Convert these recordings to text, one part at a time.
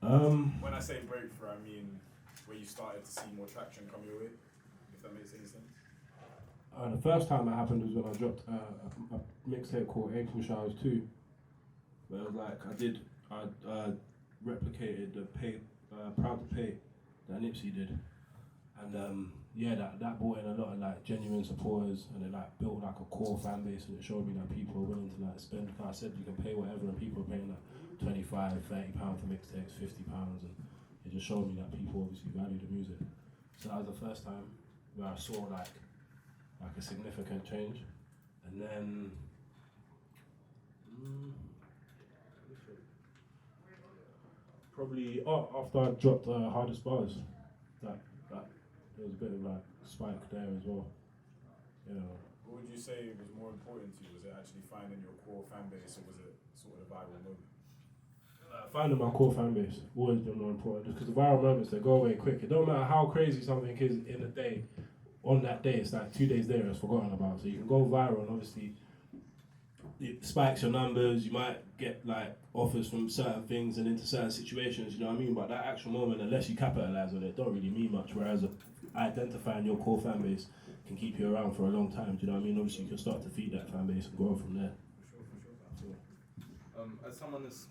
When I say breakthrough, I mean where you started to see more traction come your way, if that makes any sense. The first time that happened was when I dropped a mixtape called Ancient Showers 2. Where it was like I replicated the Proud to Pay that Nipsey did. And yeah, that brought in a lot of like genuine supporters, and it like built like a core fan base, and it showed me that people are willing to like spend. Like I said, you can pay whatever, and people are paying like £25, £30 for mixtapes, £50, and it just showed me that people obviously value the music. So that was the first time where I saw like a significant change, and then probably after I dropped Hardest Bars, that there was a bit of like spike there as well. Yeah. What would you say was more important to you? Was it actually finding your core fan base, or was it sort of the viral moment? Finding my core fan base always been more important, just because the viral moments, they go away quick. It don't matter how crazy something is in a day. On that day, it's like 2 days later, it's forgotten about. So you can go viral, and obviously it spikes your numbers. You might get like offers from certain things and into certain situations. You know what I mean? But that actual moment, unless you capitalize on it, don't really mean much. Whereas identifying your core fan base can keep you around for a long time. Do you know what I mean? Obviously, you can start to feed that fan base and grow from there. For sure. As someone that's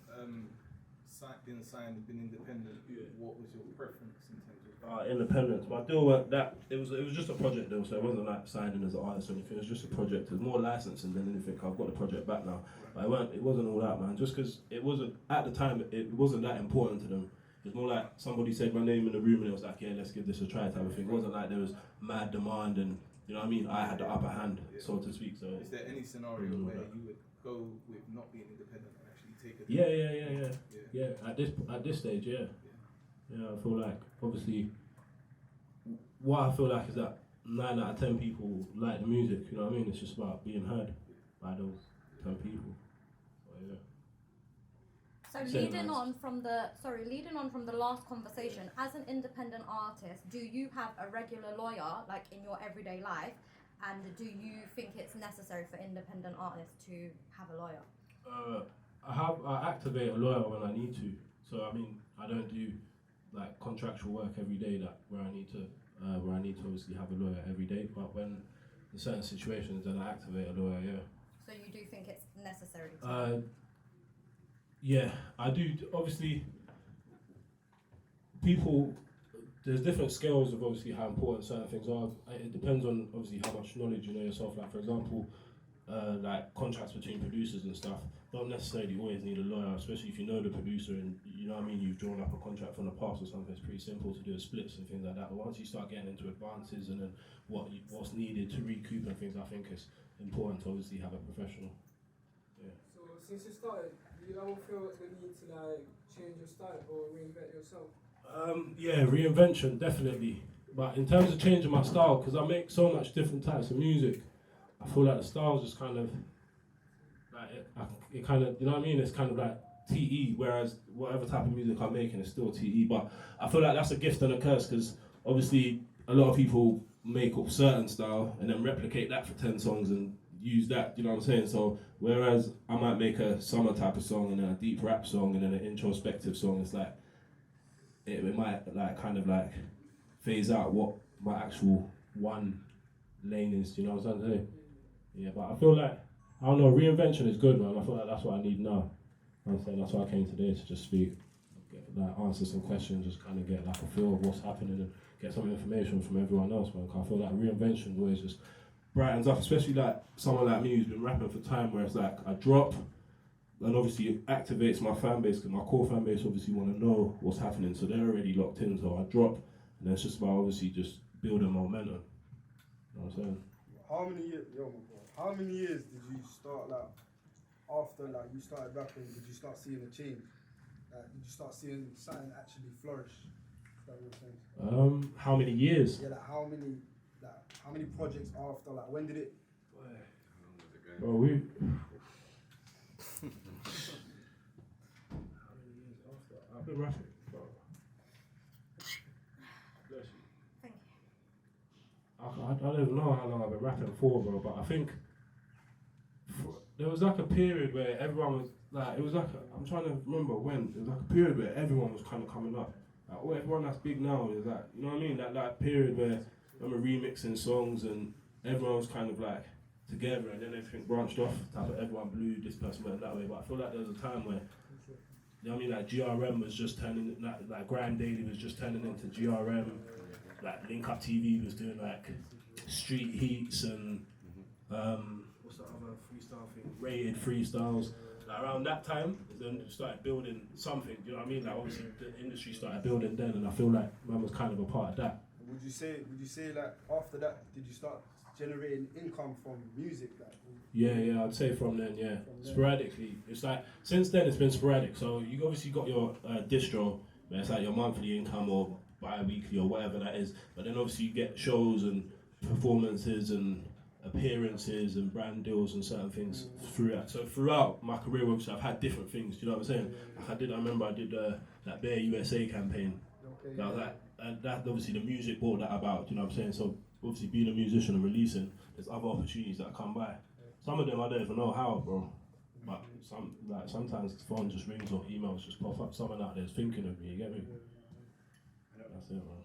been signed, been independent, what was your preference in terms of independence? My deal was that it was just a project deal, so it wasn't like signing as an artist or anything. It was just a project. It was more licensing than anything. I've got the project back now, but it wasn't all that, man. Just because it wasn't at the time, it wasn't that important to them. It was more like somebody said my name in the room and it was like, yeah, let's give this a try type of thing. It wasn't like there was mad demand and, you know what I mean, I had the upper hand, so to speak. So is there any scenario where you would go with not being independent and actually take it? Yeah. At this stage, yeah. I feel like obviously what I feel like is that 9 out of 10 people like the music. You know what I mean? It's just about being heard by those 10 people. So yeah. So leading on from the last conversation, as an independent artist, do you have a regular lawyer like in your everyday life, and do you think it's necessary for independent artists to have a lawyer? I activate a lawyer when I need to. So I mean, I don't do like contractual work every day where I need to obviously have a lawyer every day. But when in certain situations, then I activate a lawyer. Yeah. So you do think it's necessary? Yeah, I do. Obviously, there's different scales of obviously how important certain things are. It depends on obviously how much knowledge you know yourself. Like for example, like contracts between producers and stuff don't necessarily always need a lawyer, especially if you know the producer and you know what I mean, you've drawn up a contract from the past or something. It's pretty simple to do a splits and things like that. But once you start getting into advances and then what's needed to recoup and things, I think it's important to obviously have a professional. Yeah. So since you started, do you ever feel the need to like change your style or reinvent yourself? Yeah, reinvention, definitely. But in terms of changing my style, because I make so much different types of music, I feel like the style's just kind of like it kind of, you know what I mean? It's kind of like TE, whereas whatever type of music I'm making is still TE. But I feel like that's a gift and a curse, because obviously a lot of people make up certain style and then replicate that for 10 songs and use that, you know what I'm saying? So whereas I might make a summer type of song and then a deep rap song and then an introspective song, it's like it might like kind of like phase out what my actual one lane is, you know what I'm saying? Yeah, but I feel like, I don't know, reinvention is good, man. I feel like that's what I need now. You know what I'm saying? That's why I came today, to just speak, answer some questions, just kind of get like a feel of what's happening and get some information from everyone else, man. Cause I feel like reinvention always just brightens up, especially like someone like me who's been rapping for time, where it's like I drop, and obviously it activates my fan base, because my core fan base obviously want to know what's happening, so they're already locked in, so I drop, and then it's just about obviously just building momentum. You know what I'm saying? How many years did you start like after like you started rapping? Did you start seeing a change? Like, did you start seeing something actually flourish? If that makes sense. How many years? Yeah, like how many projects after? Like when did it? Bro, we. How many years after? I've been rapping, bro. Bless you. Thank you. I don't even know how long I've been rapping for, bro, but I think there was like a period where everyone was like, it was like I'm trying to remember when. There was like a period where everyone was kind of coming up. Like, oh, everyone that's big now is like, you know what I mean? That period where I remember remixing songs and everyone was kind of like together, and then everything branched off. Type of everyone blew, this person went that way. But I feel like there was a time where, you know what I mean? Like GRM was just turning, like Grime Daily was just turning into GRM. Like Link Up TV was doing like street heats and what's the other freestyle thing? Rated freestyles. Like around that time, then started building something. You know what I mean? Like obviously the industry started building then, and I feel like man was kind of a part of that. Would you say like after that, did you start generating income from music? Like, Yeah, I'd say from then, yeah. Sporadically. It's like, since then it's been sporadic. So you obviously got your distro, where it's like your monthly income or bi-weekly or whatever that is. But then obviously you get shows and performances and appearances and brand deals and certain things through that. So throughout my career, obviously I've had different things, do you know what I'm saying? Like I remember I did that Bear USA campaign. okay, That was like, and that obviously the music brought that about, do you know what I'm saying? So obviously being a musician and releasing, there's other opportunities that come by. Some of them I don't even know how, bro. But sometimes the phone just rings or emails just pop up. Someone out there's thinking of me, you get me? That's it, man.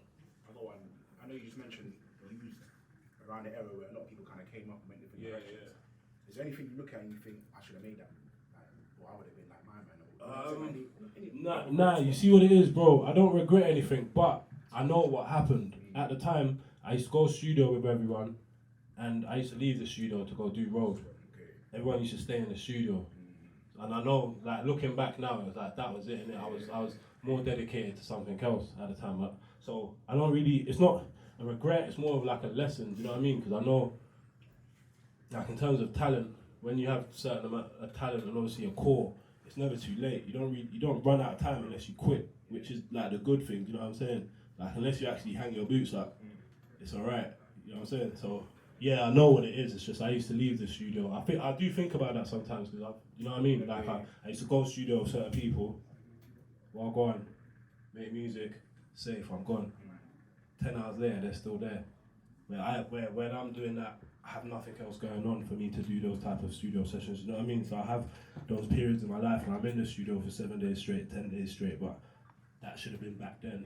I know you just mentioned you was around the era where a lot of people kind of came up and went different directions. Is there anything you look at and you think I should have made that? Like, or I would have been like my man. Nah, you see what it is, bro. I don't regret anything, but I know what happened. At the time, I used to go studio with everyone, and I used to leave the studio to go do road. Everyone used to stay in the studio. And I know, like, looking back now, it was like, that was it, innit? I was more dedicated to something else at the time. So I don't really, it's not a regret, it's more of like a lesson, do you know what I mean? Because I know, like in terms of talent, when you have a certain amount of talent and obviously a core, it's never too late. You don't run out of time unless you quit, which is like the good thing, do you know what I'm saying? Like unless you actually hang your boots up, it's alright, you know what I'm saying? So yeah, I know what it is. It's just I used to leave the studio. I do think about that sometimes because you know what I mean. Like I used to go to the studio with certain people. Well, go on, make music, safe. I'm gone. 10 hours later, they're still there. When I'm doing that, I have nothing else going on for me to do those type of studio sessions. You know what I mean? So I have those periods in my life when I'm in the studio for 7 days straight, 10 days straight. But that should have been back then.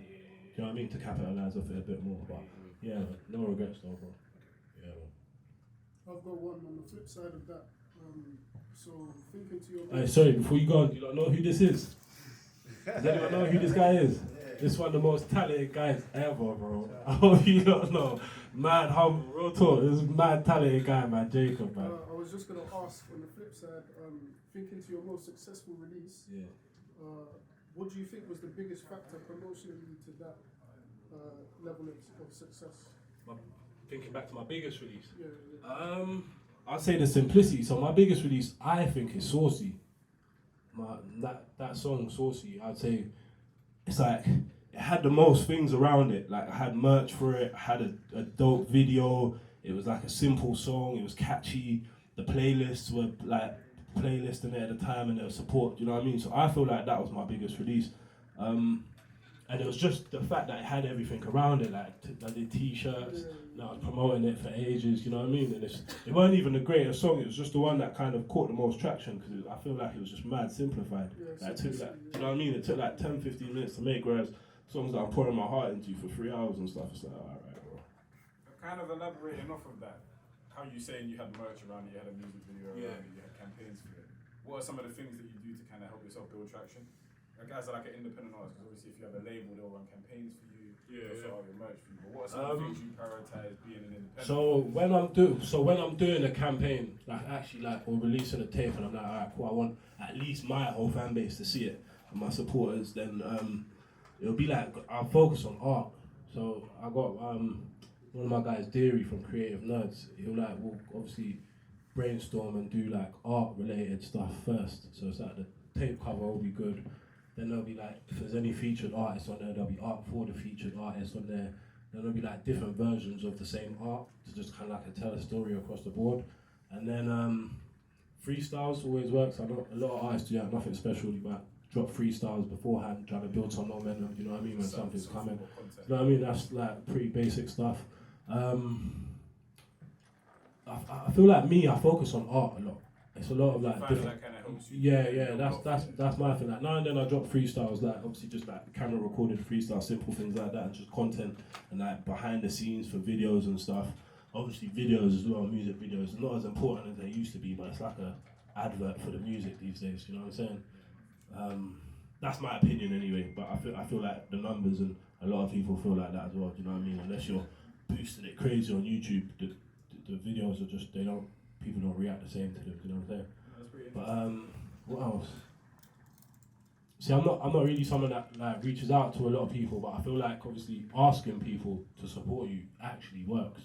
You know what I mean? To capitalize off it a bit more. But yeah, no regrets though, bro. I've got one on the flip side of that. So thinking to your Hey, sorry, before you go on, do you not know who this is? Does anyone know who this guy is? This is one of the most talented guys ever, bro. I hope you don't know. Mad humble, real talk. This is mad talented guy, man, Jacob, man. I was just gonna ask on the flip side, thinking to your most successful release, what do you think was the biggest factor promotionally to that level of success? Thinking back to my biggest release. I'd say the simplicity. So my biggest release, I think, is Saucy. That song, Saucy, I'd say it's like it had the most things around it. Like I had merch for it, I had a dope video. It was like a simple song. It was catchy. The playlists were like playlisting it at the time, and there was support. You know what I mean? So I feel like that was my biggest release. And it was just the fact that it had everything around it, like I did t-shirts, and I was promoting it for ages, you know what I mean? And it wasn't even the greatest song, it was just the one that kind of caught the most traction, because I feel like it was just mad simplified. Like, it took you know what I mean? It took like 10-15 minutes to make, whereas songs that I'm pouring my heart into for 3 hours and stuff, it's like, alright, bro. Kind of elaborating off of that, how you saying you had merch around it, you had a music video around it, you had campaigns for it. What are some of the things that you do to kind of help yourself build traction? Like guys are like an independent artist, because obviously if you have a label, they'll run campaigns for you, they'll sort out your merch for you. But what are some of the things you prioritize being an independent? So when I'm doing a campaign, like actually like or releasing a tape, and I'm like, alright, cool, I want at least my whole fan base to see it and my supporters. Then it'll be like I'll focus on art. So I got one of my guys, Deary from Creative Nerds. He'll like will obviously brainstorm and do like art related stuff first. So it's like the tape cover will be good. Then there'll be like, if there's any featured artists on there, there'll be art for the featured artists on there. Then there'll be like different versions of the same art to just kind of like tell a story across the board. And then freestyles always works. I know a lot of artists do that, nothing special, but drop freestyles beforehand, trying to build some momentum, you know what I mean, when something's coming. You know what I mean, that's like pretty basic stuff. I feel like I focus on art a lot. it's a lot of You like find different. that kind of helps you. Yeah, that's my thing. Like now and then I drop freestyles, like obviously just like camera recorded freestyle, simple things like that, and just content and like behind the scenes for videos and stuff. Obviously videos as well, music videos, not as important as they used to be, but it's like a advert for the music these days. You know what I'm saying? That's my opinion anyway. But I feel like the numbers and a lot of people feel like that as well. Do you know what I mean? Unless you're boosting it crazy on YouTube, the videos are just people don't react the same to them. You know what I'm saying? That's pretty But what else? See, I'm not really someone that like reaches out to a lot of people, but I feel like obviously asking people to support you actually works.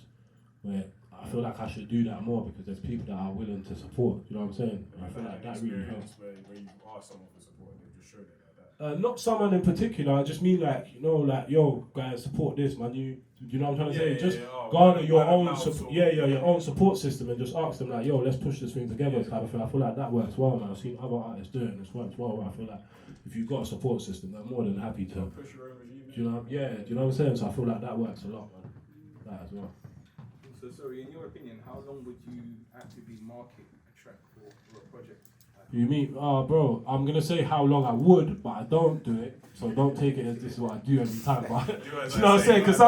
Where I feel like I should do that more because there's people that are willing to support. You know what I'm saying? And I feel like that really helps. Where you ask someone for support and they just showed it like that. Not someone in particular. I just mean like yo guys, support this man. You know what I'm trying to say? Just garner your own support. Your own support system and just ask them like, yo, let's push this thing together. Kind of thing. I feel like that works well, man. I've seen other artists do it and it's worked well. I feel like if you've got a support system, they're more than happy to. Push your own regime. Do you know? Do you know what I'm saying? So I feel like that works a lot, man. That as well. So sorry, in your opinion, how long would you actively market a track for a project? You mean, bro, I'm gonna say how long I would, but I don't do it. So don't take it as this is what I do every time. But do you know what I'm saying? Because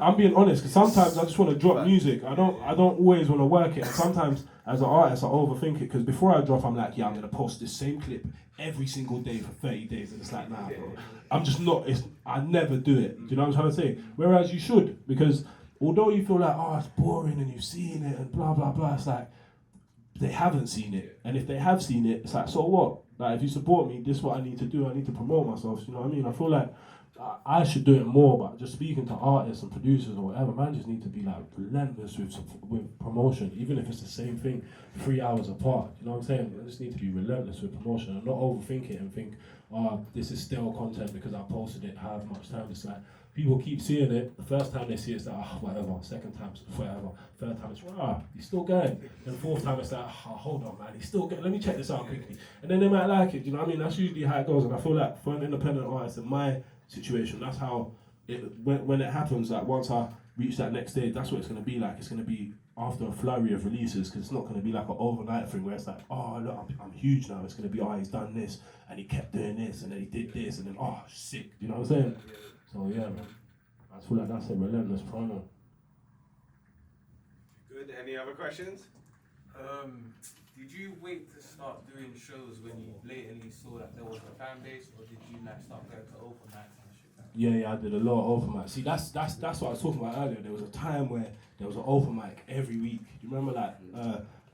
I'm being honest. Because sometimes I just want to drop music. I don't always want to work it. And sometimes as an artist, I overthink it. Because before I drop, I'm like, yeah, I'm gonna post this same clip every single day for 30 days, and it's like, nah, bro. I'm just not. I never do it. Do you know what I'm trying to say? Whereas you should, because although you feel like, oh, it's boring and you've seen it and blah blah blah, it's like they haven't seen it, and if they have seen it, it's like, so what? Like, if you support me, this is what I need to do. I need to promote myself. You know what I mean? I feel like I should do it more, but just speaking to artists and producers or whatever, man, just need to be like relentless with promotion, even if it's the same thing 3 hours apart. You know what I'm saying? I just need to be relentless with promotion and not overthink it and think, oh, this is stale content because I posted it however much time. It's like, people keep seeing it. The first time they see it, it's like, oh, whatever. Second time, it's whatever. Third time, it's, he's still going. And fourth time, it's like, oh, hold on, man, he's still going. Let me check this out quickly. And then they might like it. You know what I mean? That's usually how it goes. And I feel like for an independent artist, in my situation, that's how when it happens. Like once I reach that next stage, that's what it's going to be like. It's going to be after a flurry of releases, because it's not going to be like an overnight thing where it's like, oh look, I'm huge now. It's going to be, oh, he's done this and he kept doing this and then he did this and then, oh, sick. You know what I'm saying? So yeah, man, I feel like that's a relentless promo. Good. Any other questions? Did you wait to start doing shows when you blatantly saw that there was a fan base, or did you like start going to open nights and shit? Yeah, I did a lot of open mics. See, that's what I was talking about earlier. There was a time where there was an open mic every week. Do you remember like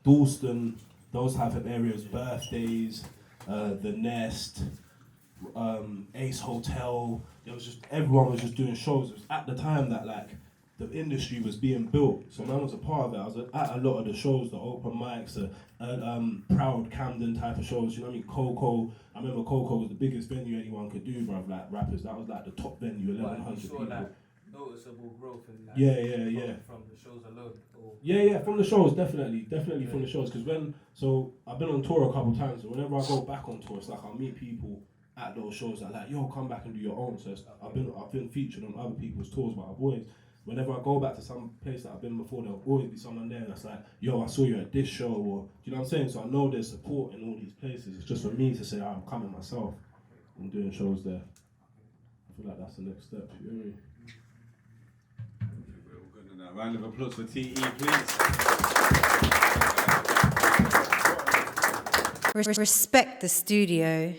Dalston, those type of areas, birthdays, the Nest, Ace Hotel. There was just, everyone was just doing shows. It was at the time that like the industry was being built, so man was a part of it. I was at a lot of the shows, the open mics, Proud Camden type of shows. You know what I mean? Coco. I remember Coco was the biggest venue anyone could do, bruv. Like rappers, that was like the top venue, 1,100 people. Like noticeable growth in like from the shows alone. Or Yeah, from the shows, definitely from the shows. Because I've been on tour a couple times, so whenever I go back on tour, it's like I'll meet people at those shows that like, yo, come back and do your own. So I've been featured on other people's tours, but I've always, whenever I go back to some place that I've been before, there'll always be someone there that's like, yo, I saw you at this show, or do you know what I'm saying? So I know there's support in all these places. It's just for me to say, I'm coming myself and doing shows there. I feel like that's the next step. You know what I mean? We're good enough. Round of applause for TE, please. Respect the studio.